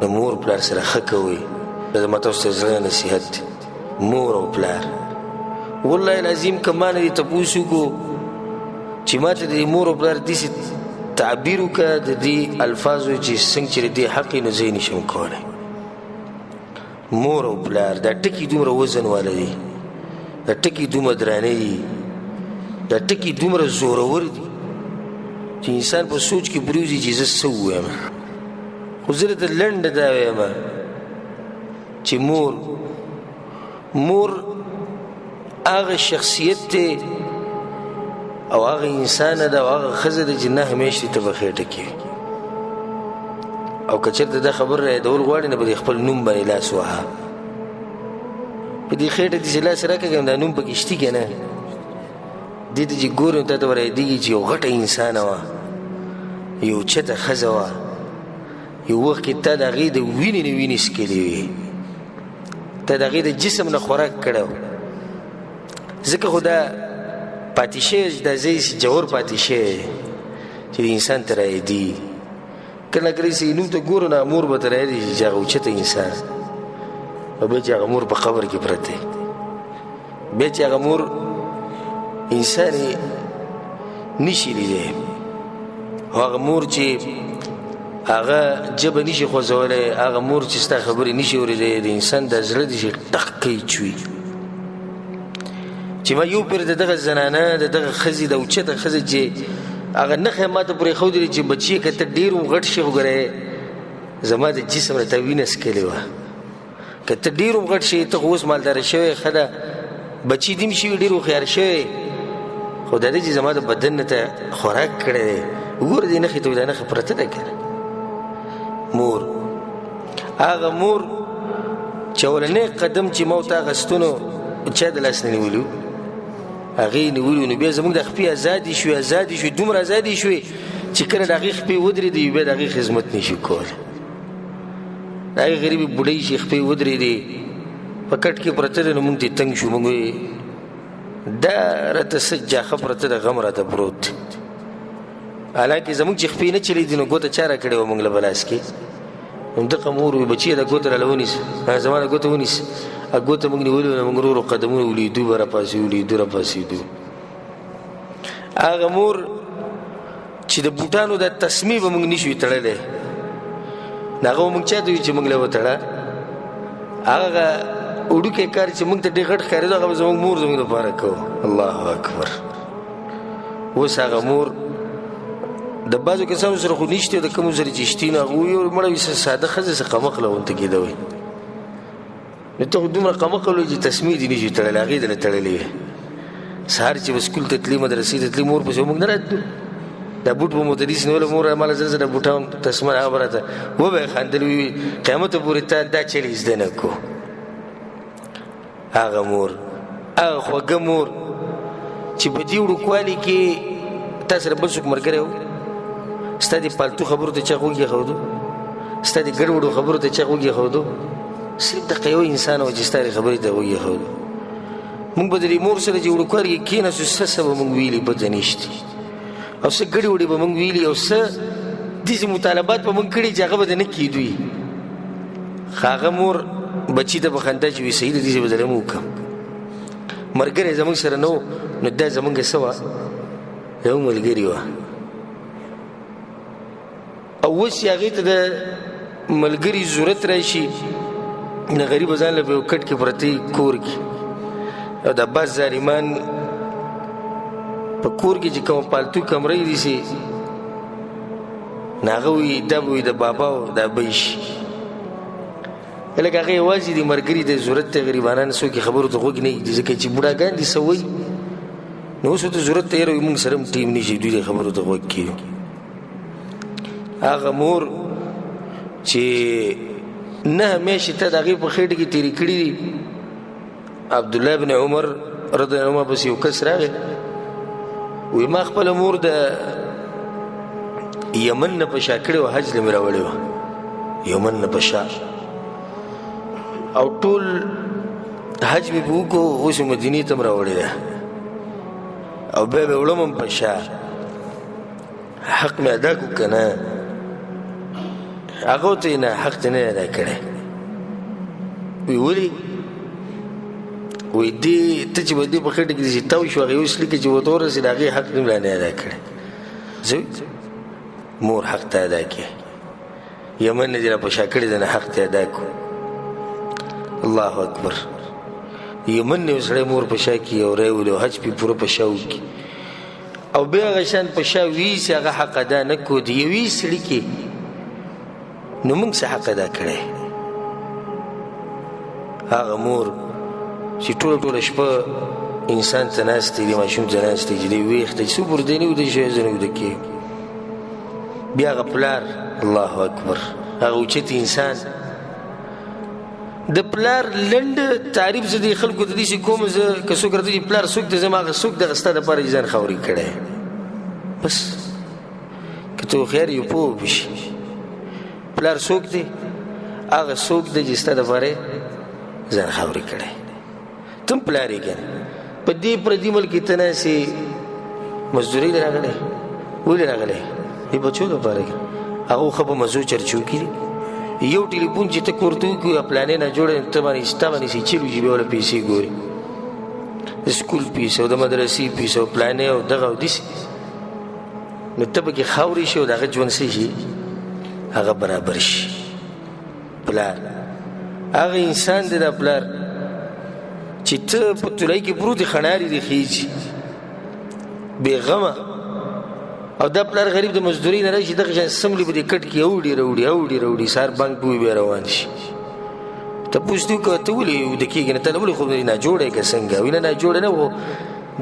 د مور پلار سره ښه کوئ. دا ما تاسو ته زړه نصیحت دی، مور او پلار. والله العظیم که ما نه دې تپوس وکړو چې ما ته د مور او پلار داسې تعبیر وکړه د دې الفاظو چې څنګه چې د دې حق یې، نو زه یې نشم کولی. مور او پلار دا ټکي دومره وزن والا دي، دا ټکي دومره درانه دي، دا ټکي دومره زورور دي چې انسان په سوچ کې بروزي چې زه څه ووایم. خو زه درته لنډه دا وایم چې مور هغه شخصیت دی او هغه انسان ده او هغه ښځه ده چې نه همیشې ته به خېټه کوي. او که چېرته دا خبر رایادول غواړي نه به د خپل نوم باندې لاس وهه. په دې خېټه دې چې لاس راکړم دا نوم پکې شتي که نه؟ دې ته چې ګورې نو تا ته به رایادېږي چې یو غټه انسانه وه، یو چته ښځه وه، یو وخت کې تا د هغې د وینې نه وینې څکلې وې، تا د هغې د جسم نه خوراک کړی و. ځکه خو دا پاتې شوی دا ځای جوړ پاتې شوی چې د انسان ته رایادي. کله کله چې نوم ته ګورو نه مور به ته رایادېږي چې هغه اوچته انسان، او بیا چې هغه مور په قبر کې پرته، بیا چې هغه مور انسان یې نشي لیدی، او هغه مور چې هغه جبه نشي خوځولی، هغه مور چې ستا خبرې نشي اورېدی، د انسان دا زړه دې چې ټق کوي چوي. چې ما یو پیر د دغه زنانه د دغه ښځې د اوچته ښځه چې هغه نښه ما ته پرې ښودلې چې بچی که ته ډېر غټ شي، خو ګوره زما د جسم نه تا وینه څکلې وه. که ته ډېر غټ شي، ته خو اوس مالداره شوی ښه ده، بچي دې هم شوي ډېر هوښیار شوی، خو دا دی چې زما د بدن نه ته خوراک کړی دی. وګوره دې نښې ته دا نښه پرته ده که نه. مور هغه مور چې اولنی قدم چې ما ورته اخیستو نو چا د لاس نه نیولي، هغې نیولي، نو بیا زموږ د خپې ازادي شوې، دومره ازادي شوې چې کله د هغې خپې ودرېدې بیا د هغې خدمت نشي کولی. د هغې غریبې بوډۍ چې خپې ودرېدې په کټ کې پرته ده، نو موږ ته تنګ شو، موږ وایي دا راته څه جاښه پرته ده، غم راته پروت دی. حالانکې زموږ چې خپې نه چلېدي نو ګوته چا را کړې وه موږ له بلاس کې. همدغه مور وي بچیه دا ګوته راله ونیسه، زما دا ګوته ونیسه، ګوته موږ نیولې وه، موږ ورو ورو قدمونه ولیدو به راپاسېدو. هغه مور چې د بوټانو دا تسمې به موږ نشوي تړلی، هغه به موږ چا ته وي چې موږ له وتړه. هغه وړوکی کار چې موږ ته ډېر غټ ښکارېدو، هغه به زموږ مور زموږ دپاره کوو. الله اکبر. اوس هغه مور د بعضو کسانو سره خو نشته، د کومو سره چې شتي نو هغه وایي مړه وي ساده ښځه څه قمقله ورته کېده وایي. نو ته خو دومره قمقل وایي چې تسمې دې نشي تړلی، هغې دله تړلې وې. سهار چې به سکول ته تلي، مدرسې ته تلي، مور پسې موږ نه راتلو، دا بوټ به مو ته نیسي نوله مور ماله زر زره بوټان تسمه هغه به راته وبه یې خندل، وي قیامته پورې تا دا چلې زده نه کو. هغه مور، هغه خوږه مور چې په دې وړوکوالي کې تا سره بل څوک ملګری و، ستا د پالتو خبرو ته چا غوږ ایښودو، ستا د ګډوډو خبرو ته چا غوږ ایښودو، صرف دغه یو انسان و چې ستا د خبرې ته غوږ ایښودو. موږ به د دې مور سره چې وړوکوالي کې کېناستو، څه به موږ ویلي پته نشته، او څه ګډې وډې به موږ ویلي، او څه داسې مطالبات به موږ کړي چې هغه به د نه کېدوي. هغه مور بچي ته به خندا چې وي صحیح ده داسې به زه هم وکړم. ملګری زموږ سره نه و، نو دا زموږ څه وه، یو ملګري وه. او اوس چې هغې ته د ملګري ضرورت راشي، نه غریبه ځان له به یو کټ کې پرته کور کې، او د بعض ظالمان په کور کې چې کوم پالتو کمرې دي سي، نو هغه وایي دا به وي د بابا او دا به یې شي. لکه هغه یوازې د ملګري د ضرورت ته غریبانان څوک خبرو ته غوږ نه ږدي، ځکه چې بوډاګان دي څه وایي، نو اوس ورته ضرورت ته یې موږ سره هم ټیم نه شي دوی د خبرو ته غوږ کېږو. هغه مور چې نه همیشې ته د هغې په خېټه کې تېرې کړي دي. عبدالله بن عمر رضی الله عنه پسې یو کس راغی، وی ما خپله مور د یمن نه په شا کړې وه، حج له مې راوړې وه، یمن نه په شا، او ټول حج مې په وکړو، اوس یې مدینې ته م راوړې ده، او بیا به وړم هم په شا. حق مې ادا کړو که نه؟ هغه ته نه حق ته نه ادا کړی وی ولې وی دې ته چې به دې په خټه کې چې تاو شو هغه اوس لیکي چې ورته ورسېد هغې حق نه ادا کړی زوی مور حق ته ادا کړي یمن نه دې را په شا کړي دی نه حق ته ادا کړو الله اکبر یمن نه سړی مور په شا کړي او رایولي او حج پې پوره په شا وکړي او بیا هغه شان په شا ویسي هغه حق ادا نه کړو د یوې سړي کې نو موږ څه حق ادا کړی هغه مور چې ټوله شپه انسان ته ناست دی ماشوم ته ناست دی چې دی ویښ دی څه پورې دی نه ویده شوی زه نه ویده کېږم بیا هغه پلار الله اکبر هغه اوچت انسان د پلار لنډ تعریف زه دې خلکو ته داسې کوم زه که څوک راته چې پلار څوک دی زما هغه څوک دغه ستا دپاره چې ځان خاورې کړی بس که ته هوښیار یې پوه بشي پلار څوک دی هغه څوک دی چې ستا دپاره ځان خاورې کړی ته هم پلار یې که په دې پردي ملک کې ته ناسې مزدورۍ له راغلی ولې راغلی دې بچو دپاره هغه ښه په مزو چرچو کړي یو ټلیفون چې ته کور ته وکړو یا پلانې نه جوړه ته باندې ستا باندې چې چیل وي بیا وله پیسې ګوري د سکول پیس او د مدرسې پیس او پلانې او دغه او داسې نو ته پکې خاورې شي او د هغه ژوند څه شي هغه برابر شي پلار هغه انسان دی دا پلار چې ته په تولۍ کې پروت یې خڼارې دې خیږي بېغمه او دا پلار غریب د مزدورۍ نه راشي دغه شان سملي به دې کټ کې اوړي سهار بانک به وي بیا روان شي تپوس دې وکړه ته ولې ویده کېږې نه ته ولې خوب ناجوړه یې که څنګه وي نه ناجوړه نه خو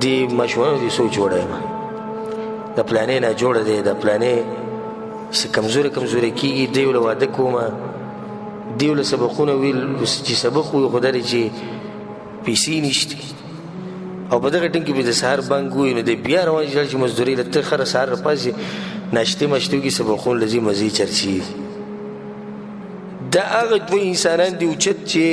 د ماشومانو دې سوچ وړی یم د پلانې ناجوړه دی د پلانې چې کمزوری کېږي دی له واده کومه دی له سبقونه ویل چې سبق وي خو دا دی چې پیسې نشته او په دغه ټیم کې به د سهار بانک ووي نو دی بیا روان شي چې مزدورۍ له ته خره سهار راپاڅې ناشتې ماشتې وکړي سبقونه له ځي مزې چرچي دا هغه دوه انسانان دي اوچت چې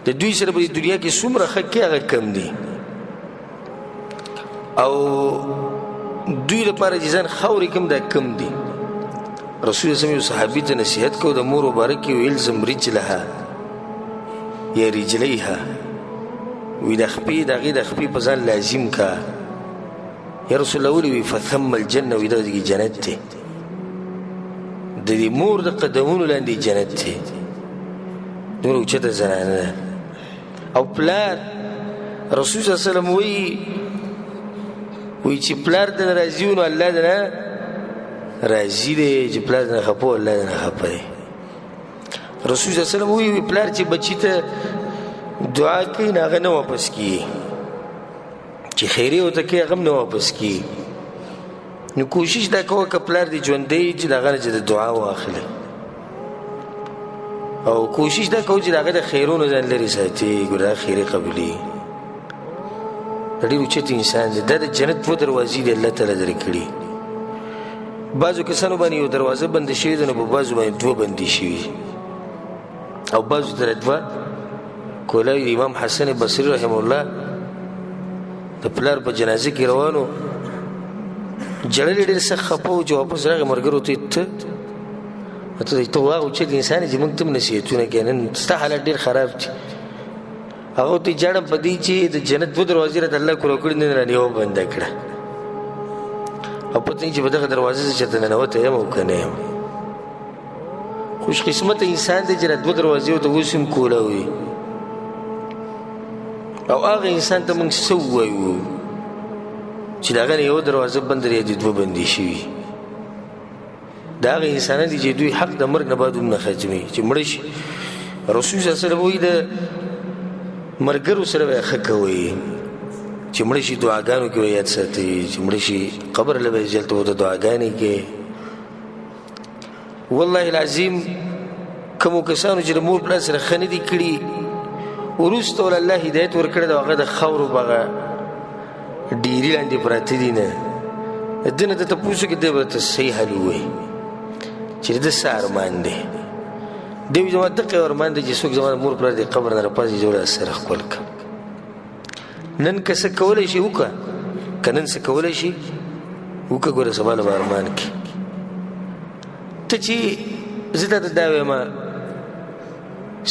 د دوی سره په دنیا کې څومره ښه کې هغه کم دي او دوی لپاره چې ځان خاورې کم دا کم دي رسول الله یو صحابي ته نصیحت کو د مور مبارک کې الزم رجلها یا رجلیها وی د خپې د هغې د خپې په ځان لازم کا یا رسول الله ولې وي فثم الجنه وی دغه جنت دی د دې مور د قدمونو لاندې جنت دی دومره اوچته زنانه ده او پلار رسول صلی الله علیه وسلم وی چې پلار د نه راضي و نو الله د نه راضي دی چې پلار د نه خفه و الله د نه خفه دی رسول صلی الله علیه وسلم وی پلار چې بچي ته دعا کوي نه هغه نه واپس کیږي چې خیرې ورته کوي هغه هم نه واپس کیږي نو کوشش دا کوه که پلار دې ژوندی چې د هغه نه چې د دعا واخلي او کوشش دا کوه چې د هغه د خیرونو ځان لرې ساتي ګوره دا خیرې قبلي دا ډېر اوچت انسان دی دا د جنت دوه دروازې دی الله تعالی درې کړي بعضو کسانو باندې یو دروازه بنده شوې ده نو په بعضو باندې دوه بندې شوي او بعضو ته دوه کولای امام حسن بصری رحمه الله د پلار په جنازه کې روانو جړل ډېر سخت خپه و چې واپس راغی ملګرو ته ته واغ اوچت انسان چې موږ ته هم نصیحتونه کوي نن ستا حالت ډېر خراب دي هغه ته جاړم په دې چې د جنت دوه دروازې راته الله کړو کړي نن رانه یو بنده کړه او پته چې په دغه دروازې څخه چېرته ننوتی یم او که نه یم خوش قسمته انسان دی چې را دوه دروازې ورته اوس هم کولاوي او هغه انسان ته موږ څه ووایو چې د هغه نه یوه دروازه بنده دی یا د دوه بندې شوي د هغه انسانان دي چې دوی حق د مرګ نه بعد هم نه ختموي چې مړه شي رسول صلی الله علیه وسلم وایي د ملګرو سره به یې ښه کوئ چې مړه شي دعاګانو کې به یاد ساتئ چې مړه شي قبر له به یې هلته ورته دعاګانې کوي والله العظیم کومو کسانو چې د مور پلار سره ښه نه دي کړي وروسته ول الله هدایت ورکړی د هغه د خاورو په هغه ډیري لاندې پراته دي نه ده نه ته تپوس وکړي دی به ته صحیح حل ووایي چې د څه ارمان دی دی وایي زما دغه ارمان دی چې څوک زما د مور پلار د قبر نه راپاڅي چې زه سره ښکل کړم نن که څه کولی شي وکړه که نن څه کولی شي وکړه ګوره سبا له به ارمان کې ته چې زه درته دا وایم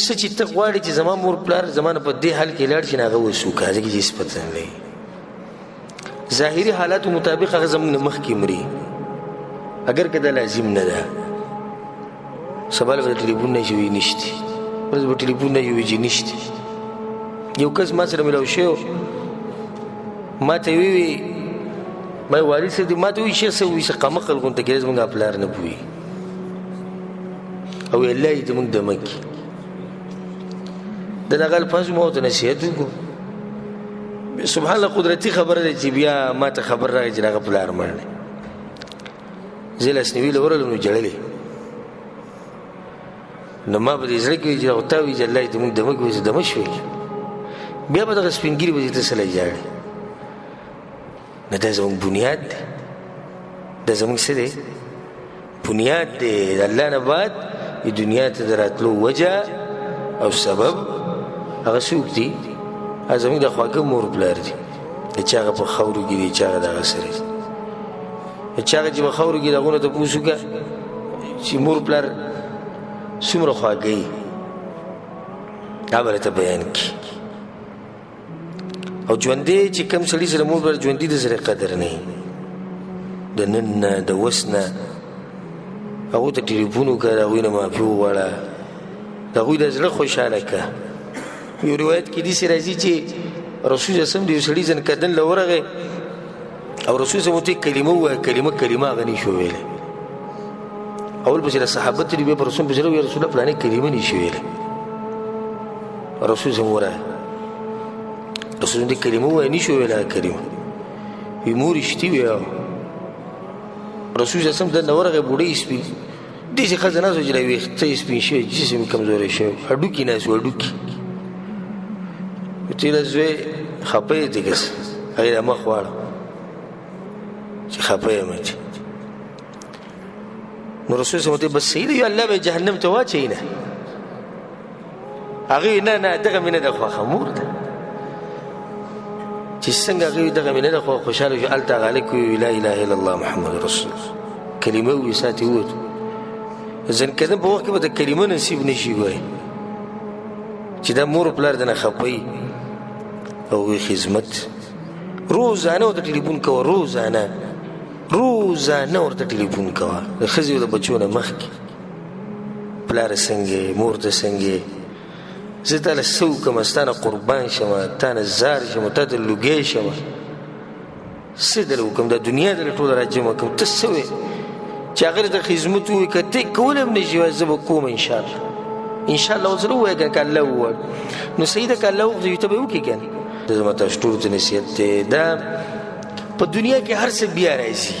څه چې ته غواړې چې زما مور پلار زما نه په دې حال کې لاړ شي نه هغه اوس وکړه ځکه چې هېڅ پته نه لري ظاهري حالاتو مطابق هغه زموږ نه مخکې مري اگر که دا لازم نه ده سبا به د ټلیفون نه شوي نشته ورځ به ټلیفون نه وي چې نشته یو کس ما سره ملاو شوی ما ته وی ما والد صاحب ما ته وی شیخ صاحب وي قمقل غونته کې زموږ پلار نه پوهي او الله یې زموږ دمه کړي د دغه الفاظ ما ورته نصیحت وکړو سبحان الله قدرتي خبره ده چې بیا ما ته خبر راغی چې هغه پلار مړ دی زه لاسنیوي له ورغلم نو ژړلې نو ما به دې زړه کې وي چې ورته وي چې الله یې زموږ دمه کړي چې دمه شوې بیا به دغه سپین ږیري به چې ته سړی ژاړې نه دا زموږ بنیاد دی دا زموږ څه دی بنیاد دی د الله نه بعد دنیا ته د راتلو وجه او سبب هغه څوک دي هغه زموږ د خواږه مور پلار دي د چا هغه په خاورو کې دي چا هغه دغه سره دي چا هغه چې په خاورو کې دغونه تپوس وکړه چې مور پلار څومره خواږه وي هغه به راته بیان کړي او ژوندی چې کوم سړي سره مور پلار ژوندي د سره قدر نه د نن نه د اوس نه هغوی ته ټلیفون وکړه د هغوی نه معافي وغواړه د هغوی د زړه خوشحاله کړه یو روایت کې داسې راځي چې رسول صلی الله علیه وسلم د یو سړي ځنکدن له ورغی او رسول صلی الله علیه وسلم کلمه ووایه کلمه هغه نشي ویلی اول پسې د صحابه تلي بیا په رسول پسې ویل رسول الله فلانې کلمه نشي ویلی رسول صلی الله علیه وسلم ورغی رسول الله کلمه ووایه نشي ویلی هغه کلمه وی مور رښتي ویه رسول صلی الله علیه وسلم دننه ورغی بوډۍ سپي داسې ښځه ناست وه چې لا ویښته یې سپین شوی جسم یې کمزوری شوی هډوکي ناست و هډوکي تیله زوی خفه یې دی کس هغې د مخ واړه چې خفه یم چې نو رسول صلی الله علیه وسلم بس صحیح دی الله به جهنم ته واچوي نه هغې نه دغه مې نه ده خوښه مور ده چې څنګه هغې دغه مې نه ده خوښه خوشحاله شو هلته هغه هلک وویل لا اله الا الله محمد رسول الله کلمه وویل ساعت یې ووتو ځنکدن په وخت کې به د کلمه نصیب نه شي وایي چې دا مور پلار دنه خفه وي او خدمت روزانه ورته ټلیفون کوه روزانه ورته ټلیفون کوه د ښځې او د بچو نه مخکې پلاره څنګه مور ته څنګه زه تاله څه وکړم ستا نه قربان شمه تا نه زار شمه تا ته لوګی شمه څه دله وکړم دا دنیا دله ټوله را جمع کړم ته څه وې چې هغه ته خدمت ووایي که ته کولی هم نه شي زه به کوم انشاءالله انشاءالله اوس ووایه که که الله ووایي نو صحیح ده که الله وغواړي ته به یې وکړې که نه دا زما تاسو ټولو ته نصیحت دی دا په دنیا کې هر څه بیا راځي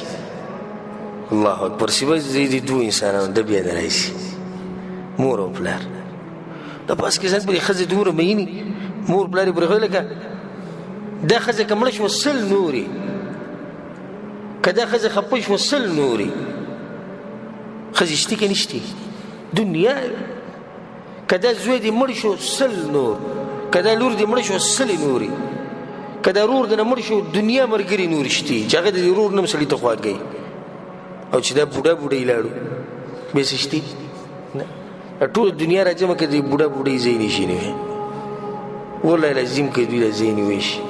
الله اکبر سوای د دوو انسانانو د بیا نه راځي مور او پلار دا پاس کې ځان پرې ښځې دومره مینې مور پلار یې پرېښودی لکه دا ښځه که مړه شوه سل نورې که دا ښځه خفه شوه سل نورې ښځې شتي که نشتي دنیا که دا زوی دې مړ شو سل نور که دا لور دې مړ شو سلې نورې که دا رور دنه مړ شو دنیا ملګري نور شتي چې هغه د دې رور نه هم سړي ته خواږی او چې دا بوډۍ لاړو بیا څه شتي نه ټوله دنیا را جمع کړه د بوډۍ ځای نشي نیوی والله لازم که دوی له ځای نیوی شي